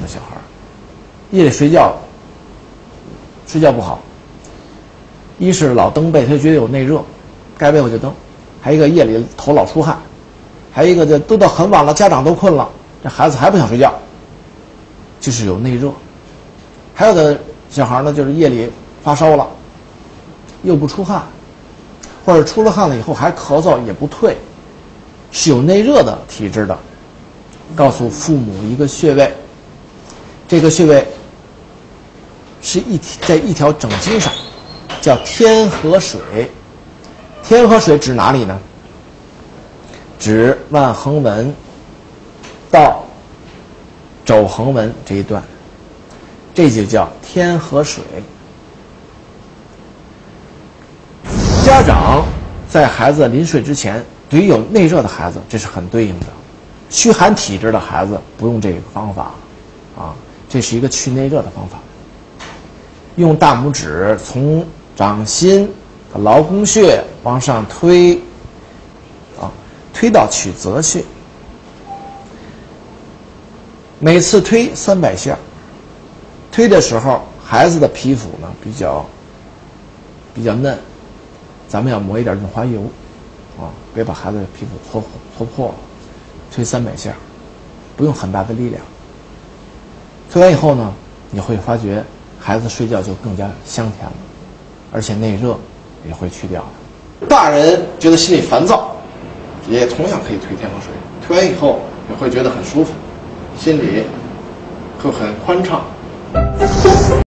小孩，夜里睡觉不好，一是老蹬被，他就觉得有内热，盖被我就蹬；还有一个夜里头老出汗，还有一个这都到很晚了，家长都困了，这孩子还不想睡觉，就是有内热。还有的小孩呢，就是夜里发烧了，又不出汗，或者出了汗了以后还咳嗽也不退，是有内热的体质的。告诉父母一个穴位，这个穴位是在一条整经上，叫天河水。天河水指哪里呢？指腕横纹到肘横纹这一段，这就叫天河水。家长在孩子临睡之前，对于有内热的孩子，这是很对应的。虚寒体质的孩子不用这个方法，这是一个去内热的方法。用大拇指从掌心的劳宫穴往上推，推到曲泽穴，每次推300下。推的时候，孩子的皮肤呢比较嫩，咱们要抹一点润滑油，别把孩子的皮肤搓破了。推300下，不用很大的力量。推完以后呢，你会发觉孩子睡觉就更加香甜了，而且内热也会去掉的。大人觉得心里烦躁，也同样可以推天河水，推完以后也会觉得很舒服，心里会很宽畅。